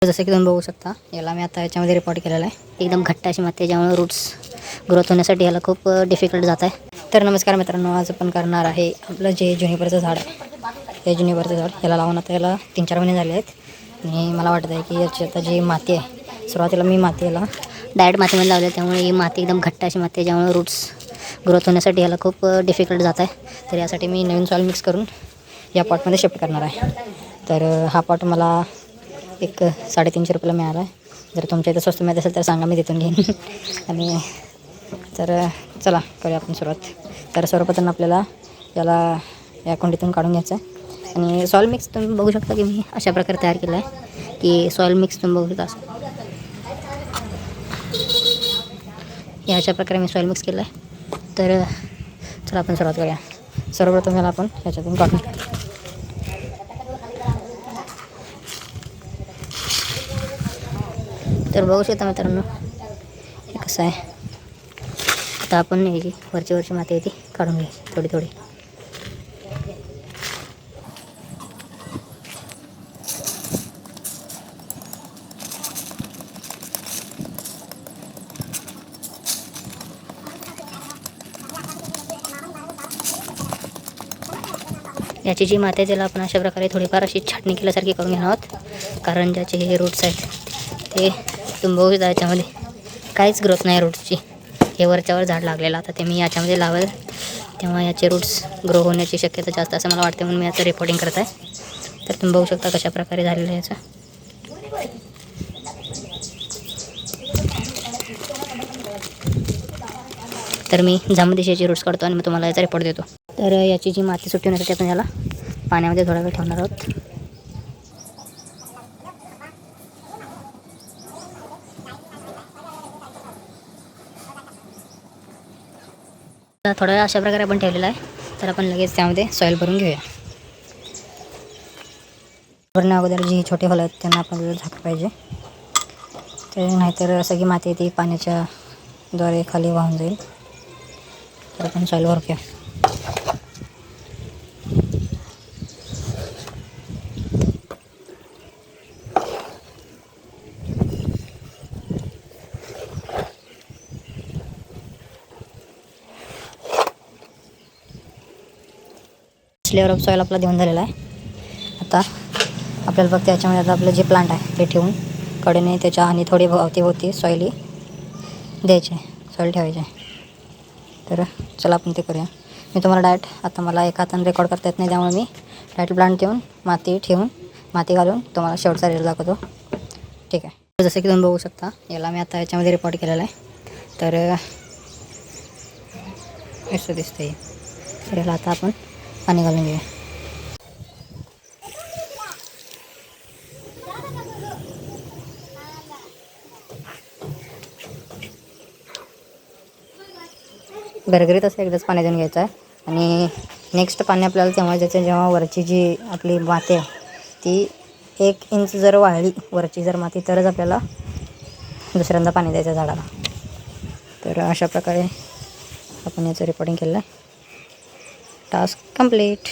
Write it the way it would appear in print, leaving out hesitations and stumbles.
जसं की तुम्ही बघू शकता, याला मी आता याच्यामध्ये रिपोर्ट केलेला आहे. एकदम घट्ट अशी माती आहे, ज्यामुळे रूट्स ग्रोथ होण्यासाठी याला खूप डिफिकल्ट जात आहे. तर नमस्कार मित्रांनो, आज आपण करणार आहे आपलं जे ज्युनिपरचं झाड आहे, हे ज्युनिपरचं झाड याला लावून आता याला 3-4 महिने झाले आहेत. आणि मला वाटत आहे की याची आता जी माती आहे, सुरुवातीला मी माती याला डायरेक्ट मातीमध्ये लावली, त्यामुळे ही माती एकदम घट्ट अशी माती आहे, ज्यामुळे रूट्स ग्रोथ होण्यासाठी याला खूप डिफिकल्ट जात आहे. तर यासाठी मी नवीन सॉईल मिक्स करून या पॉटमध्ये शिफ्ट करणार आहे. तर हा पॉट मला एक 350 रुपयाला मिळाला आहे. जर तुमच्या इथं स्वस्त मिळत असेल तर सांगा, मी तिथून घेईन. आणि तर चला करूया आपण सुरुवात. तर सर्वप्रथम आपल्याला याला या कुंडीतून काढून घ्यायचं आहे. आणि सॉईल मिक्स तुम्ही बघू शकता की मी अशा प्रकारे तयार केलं आहे की सॉईल मिक्स तुम्ही बघू शकता असं या अशा प्रकारे मी सॉईल मिक्स केलं आहे. तर चला आपण सुरुवात करूया. सर्वप्रथम याला आपण ह्याच्यातून काढून तर बघू शकता मित्रांनो, हे कसं आहे. आता आपण ही वरची माती आहे ती काढून घ्यायची थोडी थोडी. याची जी माती आहे त्याला आपण अशा प्रकारे थोडीफार अशी छाटणी केल्यासारखी करून घेणार आहोत. कारण ज्याचे हे रूट्स आहेत ते तुम्ही बघू शकता, याच्यामध्ये काहीच ग्रोथ नाही रूट्सची. हे वरच्यावर झाड लागलेलं, आता ते मी याच्यामध्ये लावेल तेव्हा याचे रूट्स ग्रो होण्याची शक्यता जास्त असं मला वाटते, म्हणून मी याचं रिपोर्टिंग करत आहे. तर तुम्ही बघू शकता कशा प्रकारे झालेलं आहे याचं. तर मी जांभूळ रूट्स काढतो आणि मग तुम्हाला याचा रिपोर्ट देतो. तर याची जी माती सुट्टी होण्यासाठी आपण याला पाण्यामध्ये थोडा वेळ ठेवणार आहोत. थोडा वेळ अशा प्रकारे आपण ठेवलेला आहे. तर आपण लगेच त्यामध्ये सॉईल भरून घेऊया. भरण्या अगोदर जी छोटे होल आहेत त्यांना आपण झाकलं पाहिजे, ते नाहीतर सगळी माती ती पाण्याच्या द्वारे खाली वाहून जाईल. तर आपण सॉईल भरू घेऊया. लेअर ऑफ सॉईल आपला देऊन झालेला आहे. आता आपल्याला फक्त याच्यामध्ये आता आपलं जे प्लांट आहे ते ठेवून कडेने त्याच्या आणि थोडी अवतीभोवती सॉईली द्यायची आहे, सॉईल ठेवायची आहे. तर चला आपण ते करूया. मी तुम्हाला डायरेक्ट आता मला एका हाताने रेकॉर्ड करता येत नाही, त्यामुळे मी डायरेक्ट प्लांट ठेवून माती ठेवून माती घालून तुम्हाला शेवटचा रिझल्ट दाखवतो. ठीक आहे. जसं की तुम्ही बघू शकता, याला मी आता याच्यामध्ये रिपोर्ट केलेला आहे. तर असं दिसतंय. तर याला आता आपण पाणी घालून घेऊया. गरगरीत असं एकदाच पाणी देऊन घ्यायचं आहे. आणि नेक्स्ट पाणी आपल्याला जेव्हा वरची जी आपली माती आहे ती 1 इंच जर वाळली वरची जर माती, तरच आपल्याला दुसऱ्यांदा पाणी द्यायचं झाडाला. तर अशा प्रकारे आपण याचं रिपोर्टिंग केलं आहे. Task complete.